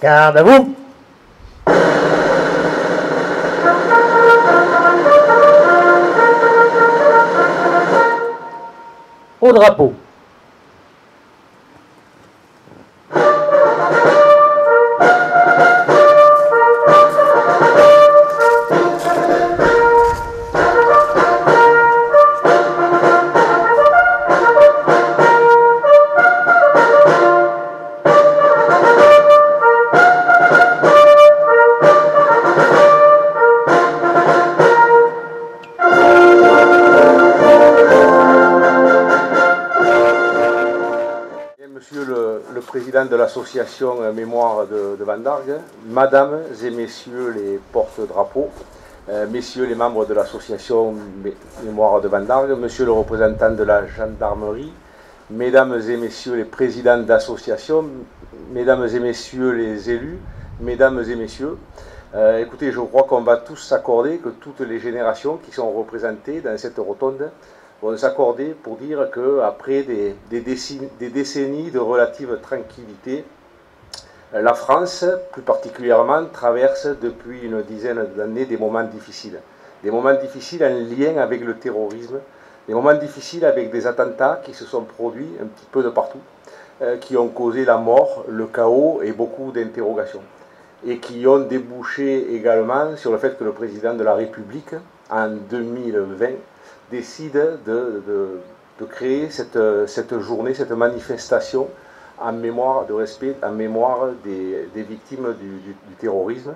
Garde à vous. Au drapeau. Monsieur le président de l'association Mémoire de Vendargues, Mesdames et Messieurs les porte-drapeaux, Messieurs les membres de l'association Mémoire de Vendargues, Monsieur le représentant de la gendarmerie, Mesdames et Messieurs les présidents d'associations, Mesdames et Messieurs les élus, Mesdames et Messieurs, écoutez, je crois qu'on va tous s'accorder que toutes les générations qui sont représentées dans cette rotonde vont s'accorder pour dire qu'après des décennies de relative tranquillité, la France, plus particulièrement, traverse depuis une dizaine d'années des moments difficiles. Des moments difficiles en lien avec le terrorisme, des moments difficiles avec des attentats qui se sont produits un petit peu de partout, qui ont causé la mort, le chaos et beaucoup d'interrogations. Et qui ont débouché également sur le fait que le président de la République, en 2020, décide de créer cette journée, cette manifestation en mémoire de respect, en mémoire des victimes du terrorisme.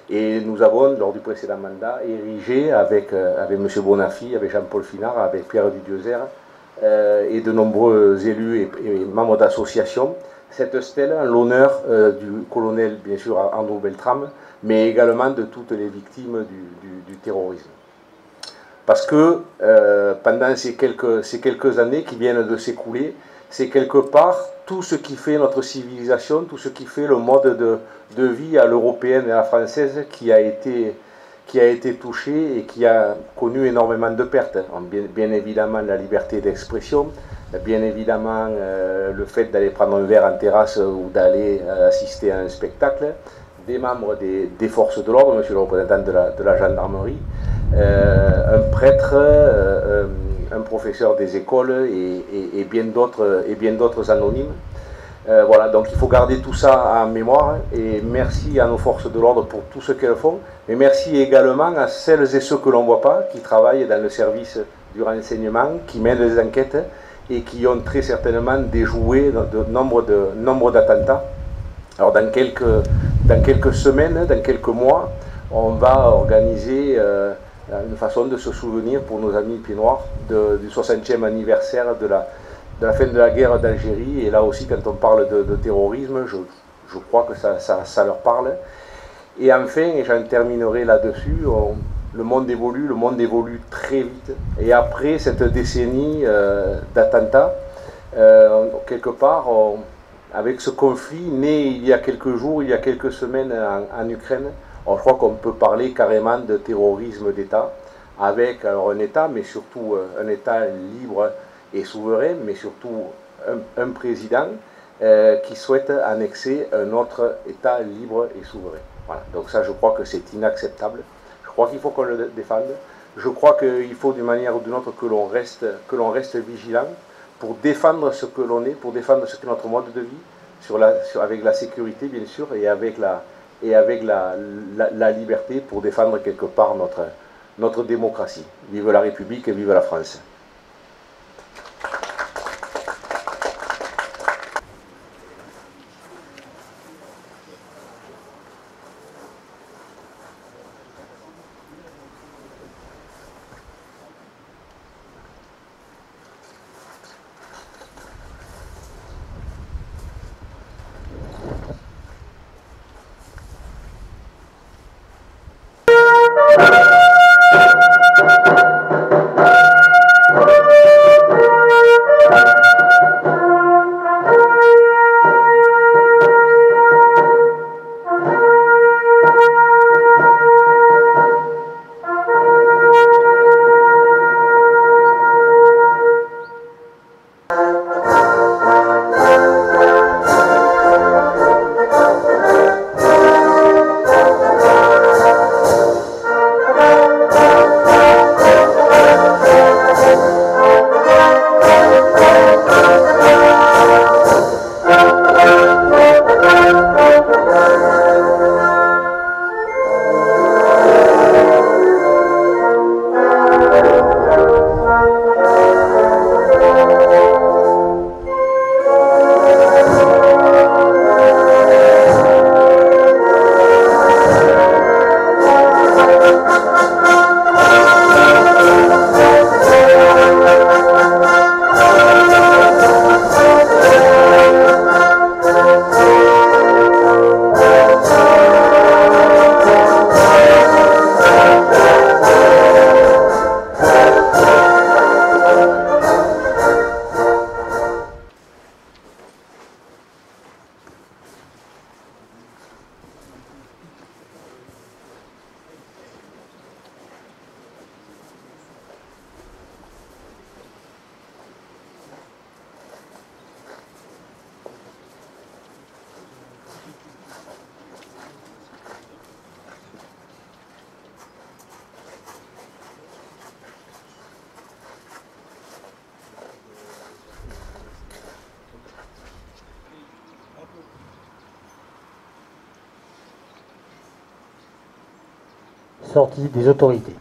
Et nous avons, lors du précédent mandat, érigé avec M. Bonafy, avec Jean-Paul Finard, avec Pierre Dudieuzère et de nombreux élus et membres d'associations, cette stèle en l'honneur du colonel, bien sûr, Andrew Beltrame, mais également de toutes les victimes du terrorisme. Parce que pendant ces quelques années qui viennent de s'écouler, c'est quelque part tout ce qui fait notre civilisation, tout ce qui fait le mode de vie à l'européenne et à la française qui a été touché et qui a connu énormément de pertes. Bien évidemment la liberté d'expression, bien évidemment le fait d'aller prendre un verre en terrasse ou d'aller assister à un spectacle, des membres des forces de l'ordre, monsieur le représentant de la gendarmerie, un prêtre, un professeur des écoles et bien d'autres anonymes. Voilà, donc il faut garder tout ça en mémoire et merci à nos forces de l'ordre pour tout ce qu'elles font, mais merci également à celles et ceux que l'on ne voit pas, qui travaillent dans le service du renseignement, qui mènent les enquêtes et qui ont très certainement déjoué de nombre d'attentats. Alors dans quelques semaines, dans quelques mois, on va organiser une façon de se souvenir pour nos amis pieds noirs du 60e anniversaire de la fin de la guerre d'Algérie. Et là aussi, quand on parle de terrorisme, je crois que ça leur parle. Et enfin, et j'en terminerai là-dessus, le monde évolue très vite. Et après cette décennie d'attentats, quelque part, avec ce conflit né il y a quelques jours, il y a quelques semaines en Ukraine, je crois qu'on peut parler carrément de terrorisme d'État, avec alors un État, mais surtout un État libre et souverain, mais surtout un président qui souhaite annexer un autre État libre et souverain. Voilà. Donc ça, je crois que c'est inacceptable. Je crois qu'il faut qu'on le défende. Je crois qu'il faut d'une manière ou d'une autre que l'on reste vigilant pour défendre ce que l'on est, pour défendre ce qu'est notre mode de vie, avec la sécurité bien sûr, et avec la liberté, pour défendre quelque part notre démocratie. Vive la République et vive la France. sorti des autorités.